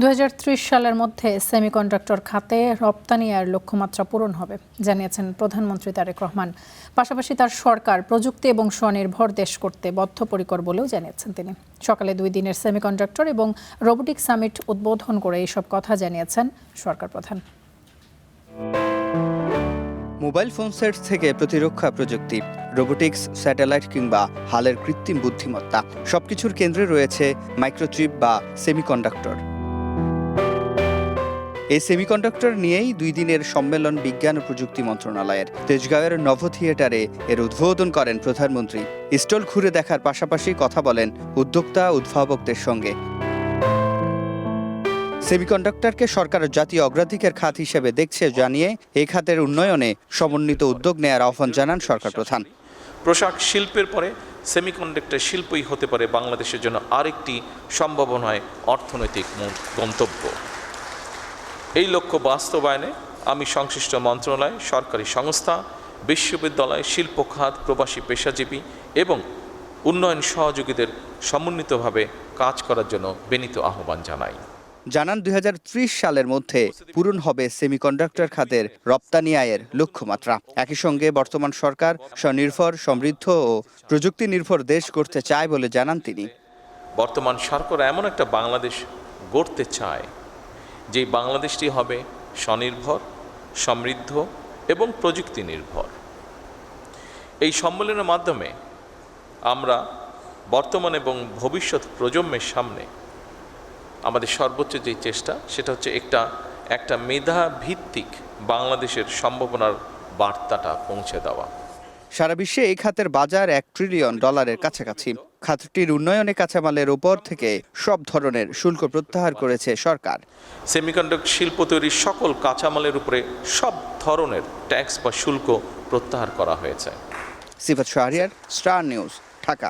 2030 সালের মধ্যে সেমিকন্ডাক্টর খাতে রপ্তানি আয়ের লক্ষ্যমাত্রা পূরণ হবে জানিয়েছেন প্রধানমন্ত্রী তারেক রহমান। পাশাপাশি তার সরকার প্রযুক্তি এবং স্বনির্ভর দেশ করতে বদ্ধপরিকর বলেও জানিয়েছেন তিনি। সকালে 2 দিনের সেমিকন্ডাক্টর এবং রোবোটিক সামিট উদ্বোধন করে এইসব কথা জানিয়েছেন সরকার প্রধান। মোবাইল ফোন সেট থেকে প্রতিরক্ষা প্রযুক্তি, রোবোটিক্স, স্যাটেলাইট কিংবা হালের কৃত্রিম বুদ্ধিমত্তা সবকিছুর কেন্দ্রে রয়েছে মাইক্রোচিপ বা সেমিকন্ডাক্টর। এই সেমিকন্ডাক্টর নিয়েই 2 দিনের সম্মেলন বিজ্ঞান ও প্রযুক্তি মন্ত্রণালয়ের। তেজগাঁওয়ের নভ থিয়েটারে এর উদ্বোধন করেন প্রধানমন্ত্রী। স্টল ঘুরে দেখার পাশাপাশি কথা বলেন উদ্যোক্তা উদ্ভাবকদের সঙ্গে। সেমিকন্ডাক্টরকে সরকার জাতীয় অগ্রাধিকার খাত হিসেবে দেখছে জানিয়ে এই খাতের উন্নয়নে সমন্বিত উদ্যোগ নেয়ার আহ্বান জানান সরকার প্রধান। পোশাক শিল্পের পরে সেমিকন্ডাক্টর শিল্পই হতে পারে বাংলাদেশের জন্য আরেকটি সম্ভাবনায় অর্থনৈতিক গন্তব্য। এই লক্ষ্য বাস্তবায়নে আমি সংশ্লিষ্ট মন্ত্রণালয়, সরকারি সংস্থা, বিশ্ববিদ্যালয়, শিল্প খাত, প্রবাসী পেশাজীবী এবং উন্নয়ন সহযোগীদের সমন্বিতভাবে কাজ করার জন্য বিনীত আহ্বান জানাই। জানান 2030 সালের মধ্যে পূরণ হবে সেমিকন্ডাক্টর খাতের রপ্তানি আয়ের লক্ষ্যমাত্রা। একই সঙ্গে বর্তমান সরকার স্বনির্ভর, সমৃদ্ধ ও প্রযুক্তি নির্ভর দেশ করতে চায় বলে জানান তিনি। বর্তমান সরকার এমন একটা বাংলাদেশ গড়তে চায় যে বাংলাদেশটি হবে স্বনির্ভর, সমৃদ্ধ এবং প্রযুক্তি নির্ভর। এই সম্মেলনের মাধ্যমে আমরা বর্তমান এবং ভবিষ্যৎ প্রজন্মের সামনে আমাদের সর্বোচ্চ যে চেষ্টা সেটা হচ্ছে একটা মেধা ভিত্তিক বাংলাদেশের সম্ভাবনার বার্তাটা পৌঁছে দেওয়া। সারা বিশ্বে এই খাতের বাজার $1 ট্রিলিয়ন কাছাকাছি। খাতটির উন্নয়নে কাঁচামালের উপর থেকে সব ধরনের শুল্ক প্রত্যাহার করেছে সরকার। সেমিকন্ডাক্টর শিল্প তৈরির সকল কাঁচামালের উপরে সব ধরনের ট্যাক্স বা শুল্ক প্রত্যাহার করা হয়েছে। সিফাত শাহরিয়ার, স্টার নিউজ, ঢাকা।